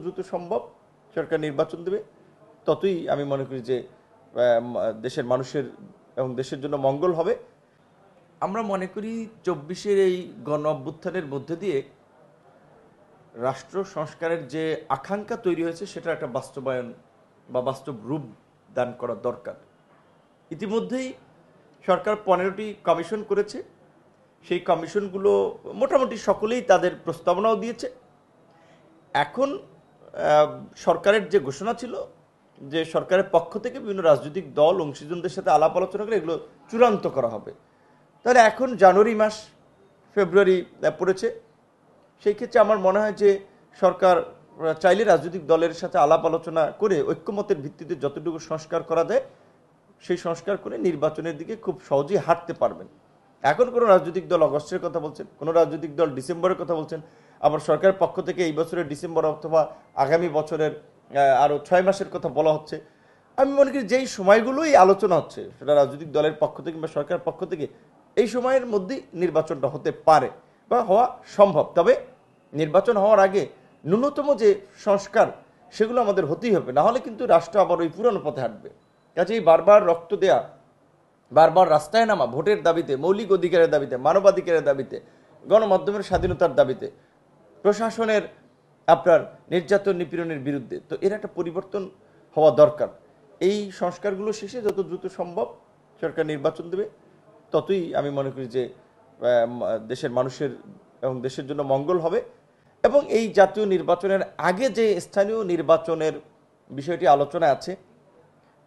দ্রুত সম্ভব সরকার নির্বাচন দেবে, ততই আমি মনে করি যে দেশের মানুষের এবং দেশের জন্য মঙ্গল হবে। আমরা মনে করি ২৪-এর এই গণ অভ্যুত্থানের মধ্যে দিয়ে রাষ্ট্র সংস্কারের যে আকাঙ্ক্ষা তৈরি হয়েছে সেটা একটা বাস্তবায়ন বা বাস্তব রূপ দান করা দরকার। ইতিমধ্যেই সরকার 15টি কমিশন করেছে। সেই কমিশনগুলো মোটামুটি সকলেই তাদের প্রস্তাবনাও দিয়েছে। এখন সরকারের যে ঘোষণা ছিল যে সরকারের পক্ষ থেকে বিভিন্ন রাজনৈতিক দল অংশীজনদের সাথে আলাপ আলোচনা করে এগুলো চূড়ান্ত করা হবে। তাহলে এখন জানুয়ারি মাস, ফেব্রুয়ারি পড়েছে। সেই ক্ষেত্রে আমার মনে হয় যে সরকার চাইলে রাজনৈতিক দলের সাথে আলাপ আলোচনা করে ঐক্যমতের ভিত্তিতে যতটুকু সংস্কার করা যায় সেই সংস্কার করে নির্বাচনের দিকে খুব সহজেই হাঁটতে পারবেন। এখন কোনো রাজনৈতিক দল অগস্টের কথা বলছেন, কোনো রাজনৈতিক দল ডিসেম্বরের কথা বলছেন, আবার সরকারের পক্ষ থেকে এই বছরের ডিসেম্বর অথবা আগামী বছরের আরও 6 মাসের কথা বলা হচ্ছে। আমি মনে করি যেই সময়গুলোই আলোচনা হচ্ছে সেটা রাজনৈতিক দলের পক্ষ থেকে কিংবা সরকারের পক্ষ থেকে, এই সময়ের মধ্যেই নির্বাচনটা হতে পারে বা হওয়া সম্ভব। তবে নির্বাচন হওয়ার আগে ন্যূনতম যে সংস্কার সেগুলো আমাদের হতেই হবে, না হলে কিন্তু রাষ্ট্র আবার ওই পুরনো পথে হাঁটবে। কাজেই বারবার রক্ত দেয়া, বারবার রাস্তায় নামা ভোটের দাবিতে, মৌলিক অধিকারের দাবিতে, মানবাধিকারের দাবিতে, গণমাধ্যমের স্বাধীনতার দাবিতে, প্রশাসনের আপনার নির্যাতন নিপীড়নের বিরুদ্ধে, তো এর একটা পরিবর্তন হওয়া দরকার। এই সংস্কারগুলো শেষে যত দ্রুত সম্ভব সরকার নির্বাচন দেবে, ততই আমি মনে করি যে দেশের মানুষের এবং দেশের জন্য মঙ্গল হবে। এবং এই জাতীয় নির্বাচনের আগে যে স্থানীয় নির্বাচনের বিষয়টি আলোচনা আছে,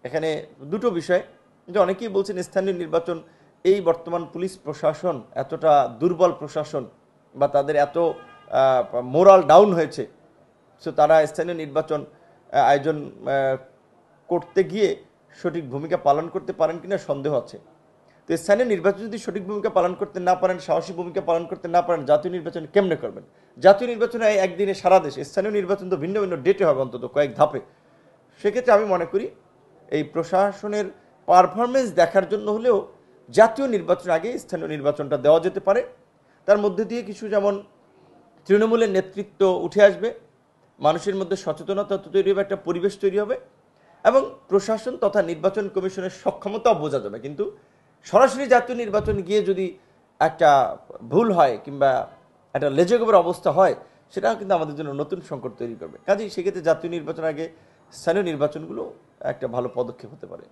এখানে দুটো বিষয়, যে অনেকেই বলছেন স্থানীয় নির্বাচন, এই বর্তমান পুলিশ প্রশাসন এতটা দুর্বল প্রশাসন বা তাদের এত মোরাল ডাউন হয়েছে, সো তারা স্থানীয় নির্বাচন আয়োজন করতে গিয়ে সঠিক ভূমিকা পালন করতে পারেন কিনা সন্দেহ আছে। তো স্থানীয় নির্বাচন যদি সঠিক ভূমিকা পালন করতে না পারেন, সাহসী ভূমিকা পালন করতে না পারেন, জাতীয় নির্বাচন কেমনে করবেন? জাতীয় নির্বাচনে একদিনে সারা দেশে, স্থানীয় নির্বাচন তো ভিন্ন ভিন্ন ডেটে হবে, অন্তত কয়েক ধাপে। সেক্ষেত্রে আমি মনে করি এই প্রশাসনের পারফরমেন্স দেখার জন্য হলেও জাতীয় নির্বাচন আগে স্থানীয় নির্বাচনটা দেওয়া যেতে পারে। তার মধ্যে দিয়ে কিছু যেমন তৃণমূলের নেতৃত্ব উঠে আসবে, মানুষের মধ্যে সচেতনতা তৈরি হবে, একটা পরিবেশ তৈরি হবে, এবং প্রশাসন তথা নির্বাচন কমিশনের সক্ষমতাও বোঝা যাবে। কিন্তু সরাসরি জাতীয় নির্বাচন গিয়ে যদি একটা ভুল হয় কিংবা একটা লেজেগোবর অবস্থা হয়, সেটাও কিন্তু আমাদের জন্য নতুন সংকট তৈরি করবে। কাজেই সেক্ষেত্রে জাতীয় নির্বাচন আগে স্থানীয় নির্বাচনগুলো একটা ভালো পদক্ষেপ হতে পারে।